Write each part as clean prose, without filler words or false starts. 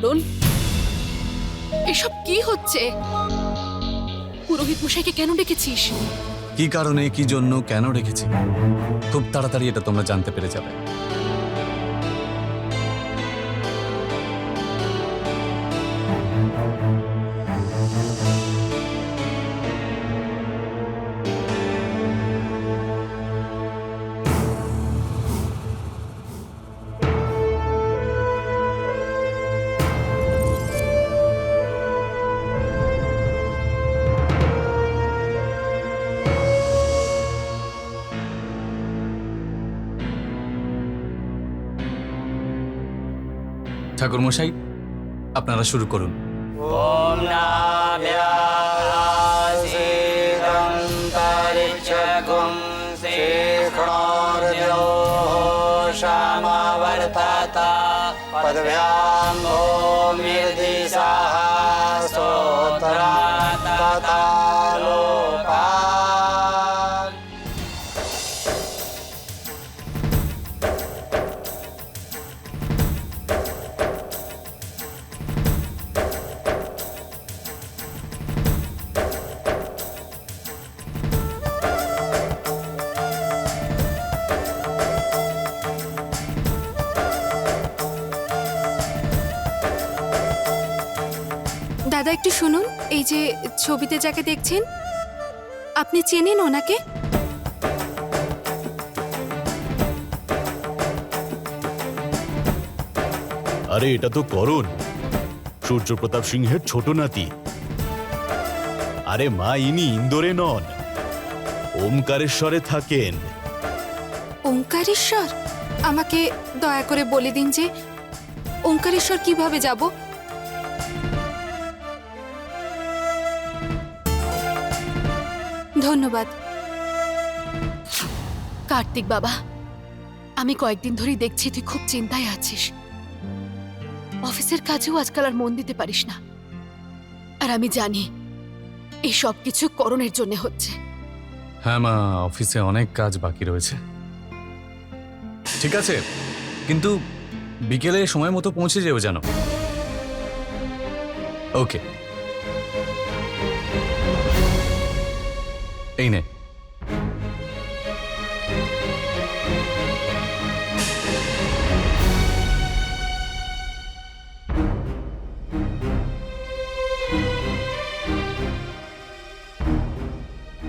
কারণ? এসব কি হচ্ছে? পুরোহিত মশাইকে কেন ডেকেছিস? কি কারণে, কি জন্য, কেন রেখেছি খুব তাড়াতাড়ি এটা তোমরা জানতে পেরে যাবে। ঠাকুর মশাই, আপনারা শুরু করুন। ওম নাভ্যাসিদন্তরিক্ষগুং শ্রীকৃষ্ণর্যোষামাবর্ততা পদভ্যাং ভূমির্দিশাঃ স্তোত্রাৎ লোকাৎ। দাদা একটু শুনুন, এই যে ছবিতে যাকে দেখছেন, আপনি চেনেন ওনাকে? আরে এটা তো করণ, সূর্যপ্রতাপ সিংহের ছোট নাতি। আরে মা, ইনি ইন্দোরে নন, ওমকারেশ্বরে থাকেন। ওঙ্কারেশ্বর? আমাকে দয়া করে বলে দিন যে ওঙ্কারেশ্বর কিভাবে যাব? ধন্যবাদ। কার্তিক বাবা, আমি কয়েকদিন ধরেই দেখছি তুই খুব চিন্তায় আছিস। অফিসের কাজেও আজকাল আর মন দিতে পারিস না। আর আমি জানি এই সব কিছু করণের জন্য হচ্ছে। হ্যাঁ মা, অফিসে অনেক কাজ বাকি রয়েছে। ঠিক আছে, কিন্তু বিকেলে সময় মতো পৌঁছে যেও যেন। ওকে, এই নে।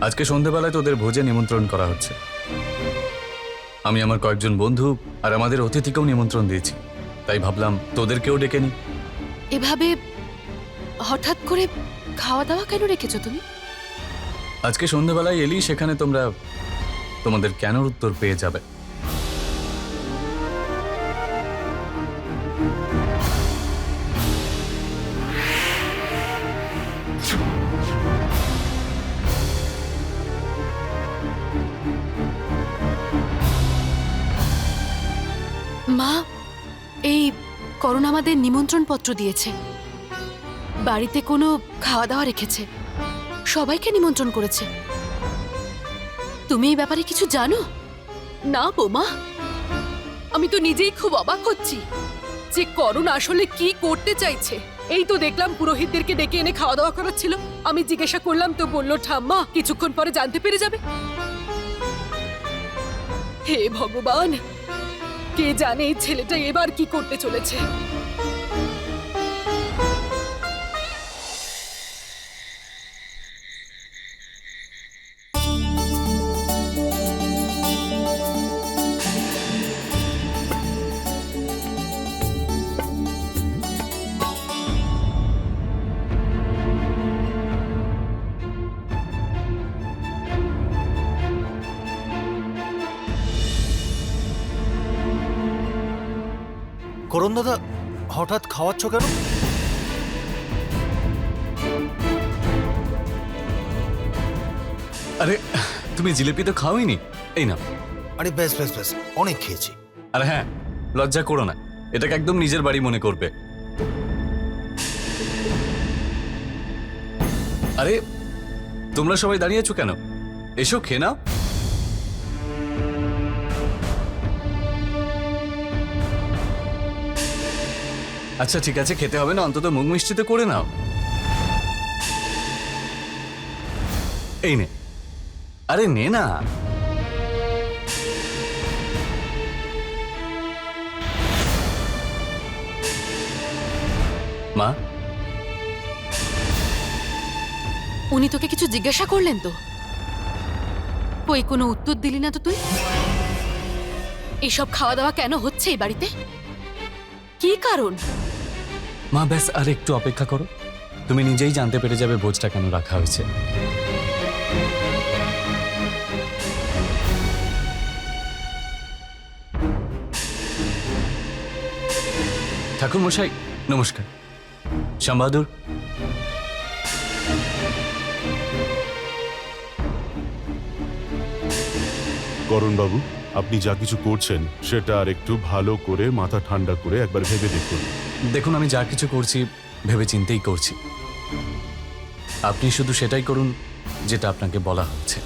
আজকে সন্ধেবেলায় তোদের ভোজে নিমন্ত্রণ করা হচ্ছে। আমি আমার কয়েকজন বন্ধু আর আমাদের অতিথিকেও নিমন্ত্রণ দিয়েছি, তাই ভাবলাম তোদেরকেও ডেকে নি। এভাবে হঠাৎ করে খাওয়া দাওয়া কেন রেখেছো তুমি? আজকে সন্ধেবেলায় এলি, সেখানে তোমরা তোমাদের কেনর উত্তর পেয়ে যাবে। মা, এই করণ আমাদের নিমন্ত্রণ পত্র দিয়েছে। বাড়িতে কোনো খাওয়া দাওয়া রেখেছে, সবাইকে নিমন্ত্রণ করেছে। তুমি এই ব্যাপারে কিছু জানো? না বৌমা, আমি তো নিজেই খুব অবাক হচ্ছি যে করণ আসলে কি করতে চাইছে। এই তো দেখলাম পুরোহিতদেরকে ডেকে এনে খাওয়া দাওয়া করাচ্ছিল। আমি জিজ্ঞাসা করলাম তো বলল ঠাম্মা কিছুক্ষণ পরে জানতে পেরে যাবে। হে ভগবান, কে জানে এই ছেলেটা এবার কি করতে চলেছে। করণ দাদা, হঠাৎ খাওয়াচ্ছ কেন? আরে তুমি জিলিপি তো খাওইনি, এই না। আরে ব্যাস ব্যাস ব্যাস, অনেক খেয়েছি। আর হ্যাঁ, লজ্জা করো না, এটাকে একদম নিজের বাড়ি মনে করবে। আরে তোমরা সবাই দাঁড়িয়ে আছো কেন? এসো খেয়ে নাও। আচ্ছা ঠিক আছে, খেতে হবে না, অন্তত মুখ মিষ্টি তো করে নাও। এই নে, আরে নে না। মা, উনি তোকে কিছু জিজ্ঞাসা করলেন তো? কই কোনো উত্তর দিলি না তো তুই? এসব খাওয়া দাওয়া কেন হচ্ছে এই বাড়িতে? কি কারণ? মা ব্যাস আর একটু অপেক্ষা করো, তুমি নিজেই জানতে পেরে যাবে ভোজটা কেন রাখা হয়েছে। ঠাকুর মশাই নমস্কার। শ্যামবাহাদুর, করণ বাবু, আপনি যা কিছু করছেন সেটা আর একটু ভালো করে মাথা ঠান্ডা করে একবার ভেবে দেখুন। দেখুন আমি যা কিছু করছি ভেবে চিন্তেই করছি, আপনি শুধু সেটাই করুন যেটা আপনাকে বলা হচ্ছে।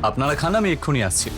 আপনারা খান, আমি এক্ষুনি আসছি।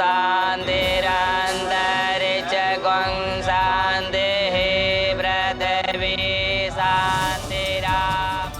शान्तिरन्तरिक्षगं शान्तिः पृथिवी शान्तिराप।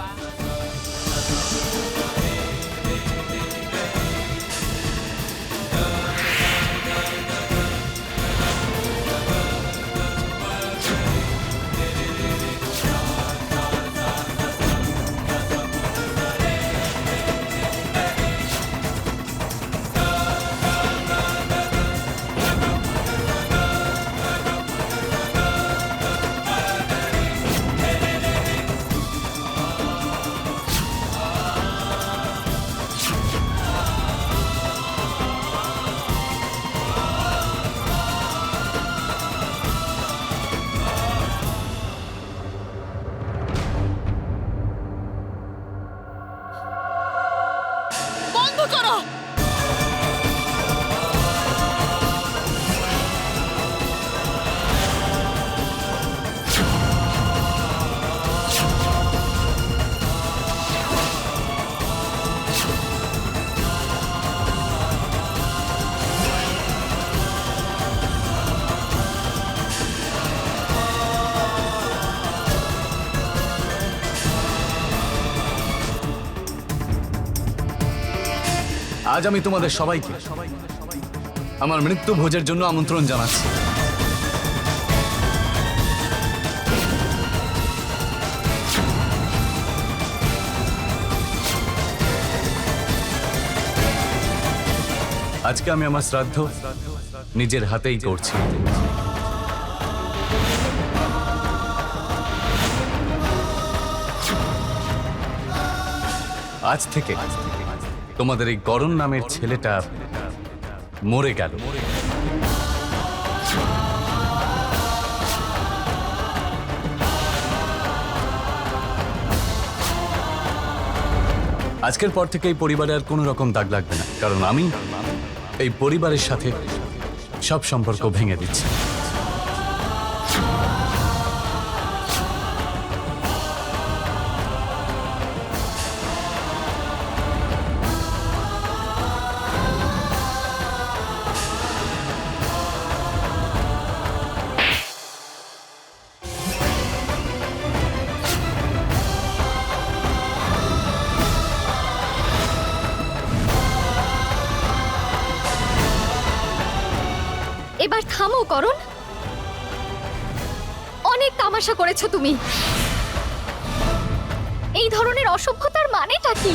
বন্ধ করো! আজ আমি তোমাদের সবাইকে আমার মৃত্যু ভোজের জন্য আমন্ত্রণ জানাচ্ছি। আজকে আমি আমার শ্রাদ্ধ নিজের হাতেই করছি। আজ থেকে তোমাদের এই করণ নামের ছেলেটা মরে গেল। আজকের পর থেকে এই পরিবারে আর কোনো রকম দাগ লাগবে না, কারণ আমি এই পরিবারের সাথে সব সম্পর্ক ভেঙে দিচ্ছি। এবার থামো করণ, অনেক তামাশা করেছো তুমি। এই ধরনের অসভ্যতার মানেটা কি?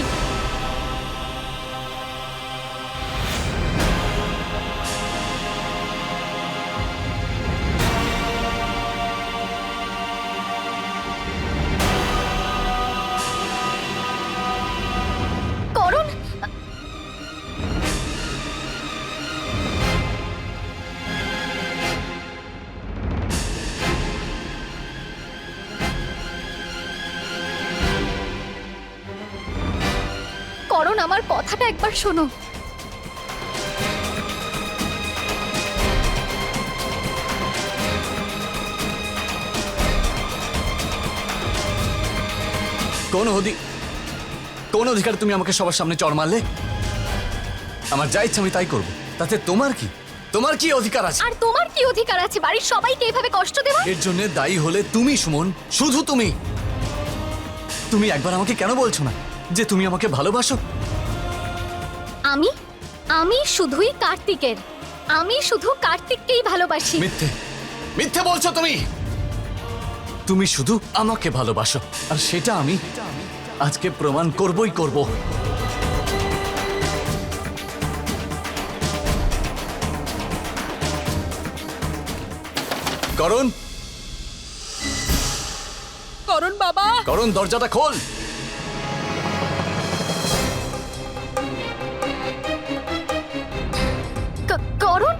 করণ আমার কথাটা একবার শোনো। কোন অধিকারে তুমি আমাকে সবার সামনে চড় মারলে? আমার যা ইচ্ছা আমি তাই করব, তাতে তোমার কি? তোমার কি অধিকার আছে? আর তোমার কি অধিকার আছে বাড়ির সবাইকে এইভাবে কষ্ট দেওয়া? এর জন্য দায়ী হলে তুমি, সুমন, শুধু তুমি। তুমি একবার আমাকে কেন বলছো না যে তুমি আমাকে ভালোবাসো? আমি আমি শুধুই কার্তিকের, আমি শুধু কার্তিককেই ভালোবাসি। মিথ্যে, মিথ্যে বলছো তুমি। তুমি শুধু আমাকে ভালোবাসো, আর সেটা আমি আজকে প্রমাণ করবই করব। করণ, করণ বাবা, করণ, দরজাটা খোল। করণ,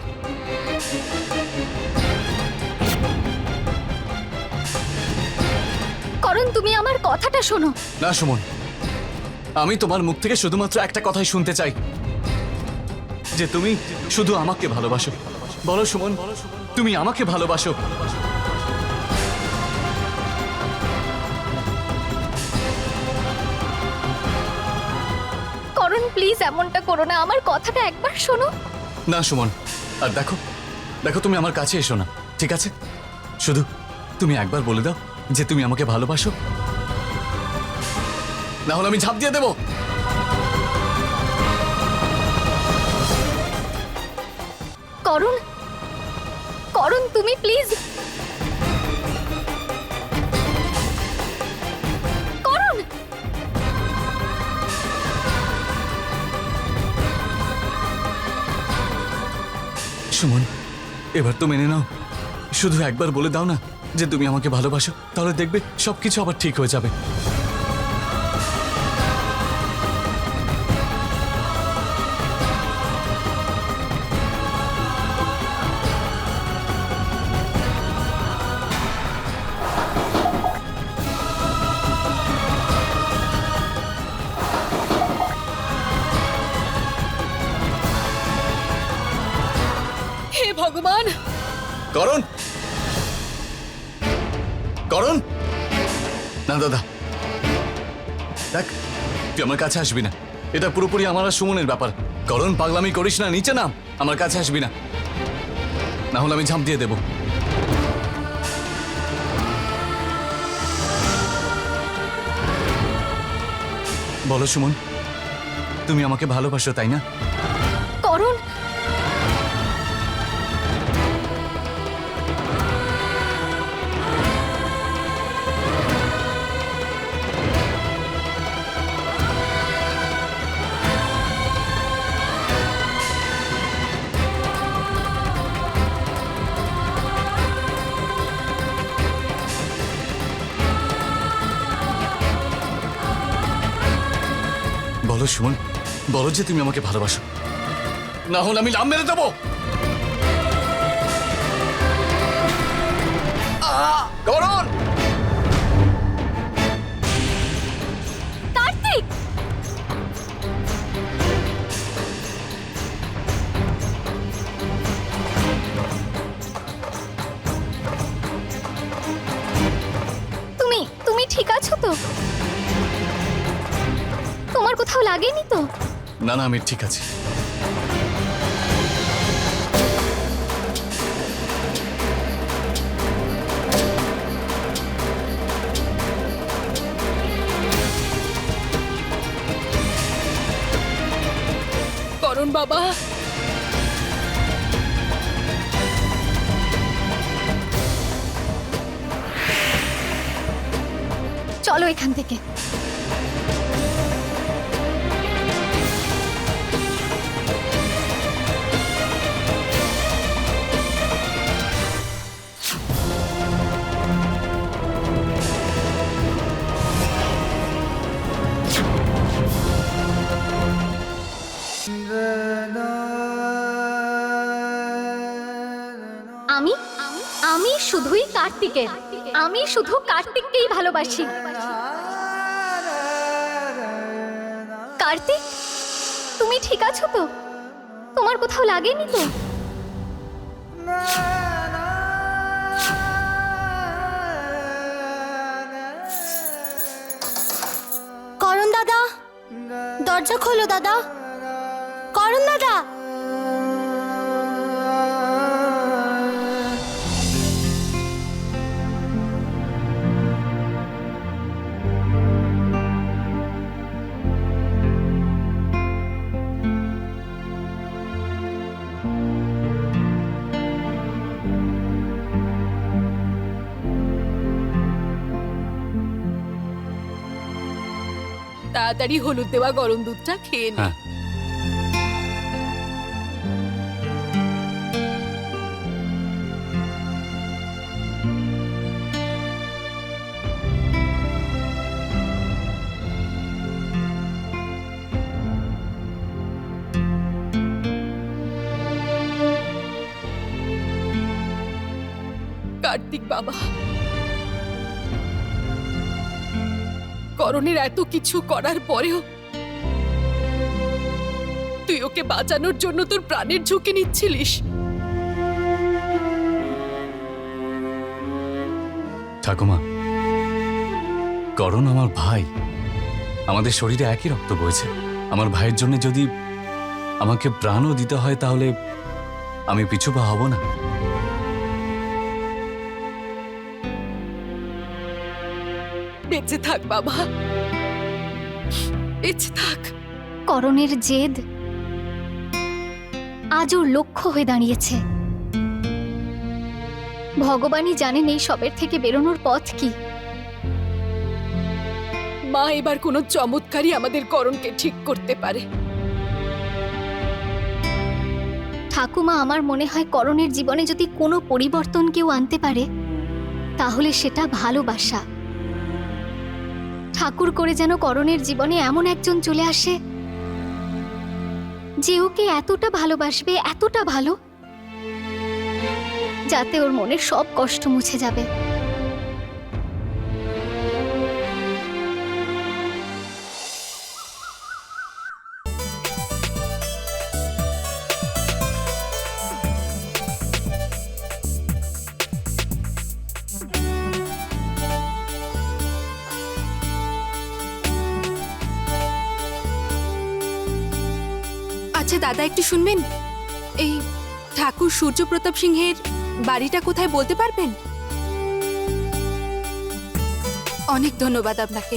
করণ তুমি আমার কথাটা শোনো। না সুমন, আমি তোমার মুখ থেকে শুধুমাত্র একটা কথাই শুনতে চাই, যে তুমি শুধু আমাকে ভালোবাসো। বলো সুমন, তুমি আমাকে ভালোবাসো? করণ প্লিজ এমনটা করো না, আমার কথাটা একবার শোনো। না সুমন, আর দেখো দেখো, তুমি আমার কাছে এসো না, ঠিক আছে? শুধু তুমি একবার বলে দাও যে তুমি আমাকে ভালোবাসো, না হলে আমি ঝাঁপ দিয়ে দেবো। করণ, করণ তুমি প্লিজ। করণ, সুমন, এবার তো মেনে নাও, শুধু একবার বলে দাও না যে তুমি আমাকে ভালোবাসো, তাহলে দেখবে সবকিছু আবার ঠিক হয়ে যাবে। হে ভগবান! করণ, করণ, না দাদা, দেখ তুই আমার কাছে আসবি না, এটা পুরোপুরি আমার আর সুমনের ব্যাপার। করণ, পাগলামি করিস না, নিচে নাম, আমার কাছে আসবি না, না হলে আমি ঝাঁপ দিয়ে দেব। বলো সুমন, তুমি আমাকে ভালোবাসো তাই না? করণ, বলো সুমন, বলো যে তুমি আমাকে ভালোবাসো, না হলে আমি লাম মেরে দেবো। করণ, কার্তিক! তুমি তুমি ঠিক আছো তো? তোমার কোথাও লাগেনি তো? না না, আমি ঠিক আছি। করণ বাবা, চলো এখান থেকে। আমি আমি শুধুই কার্তিকের, আমি শুধু কার্তিককেই ভালোবাসি। কার্তিক, তুমি ঠিক আছো তো? তোমার কোথাও লাগেনি তো? করণ দাদা, দরজা খোলো দাদা। করণ দাদা। তাড়াতাড়ি হলুদ দেওয়া গরম দুধটা খেয়ে নে। হ্যাঁ। কার্তিক বাবা, করণের এত কিছু করার পরেও তুই ওকে বাঁচানোর জন্য তোর প্রাণের ঝুঁকি নিচ্ছিলিস। ঠাকুমা, করণ আমার ভাই, আমাদের শরীরে একই রক্ত বইছে। আমার ভাইয়ের জন্য যদি আমাকে প্রাণও দিতে হয় তাহলে আমি পিছু পা হব না। বেঁচে থাক বাবা, বেঁচে থাক। করণের জেদ আজ ওর লক্ষ্য হয়ে দাঁড়িয়েছে। ভগবানই জানেন এই সবের থেকে বেরোনোর পথ কি। মা এবার কোনো চমৎকারই আমাদের করণকে ঠিক করতে পারে। ঠাকুমা, আমার মনে হয় করণের জীবনে যদি কোনো পরিবর্তন কেউ আনতে পারে তাহলে সেটা ভালোবাসা। ঠাকুর করে যেন করণের জীবনে এমন একজন চলে আসে যে ওকে এতটা ভালোবাসবে, এতটা ভালো, যাতে ওর মনের সব কষ্ট মুছে যাবে। আচ্ছা দাদা, একটু শুনবেন? এই ঠাকুর সূর্যপ্রতাপ সিংহের বাড়িটা কোথায় বলতে পারবেন? অনেক ধন্যবাদ আপনাকে।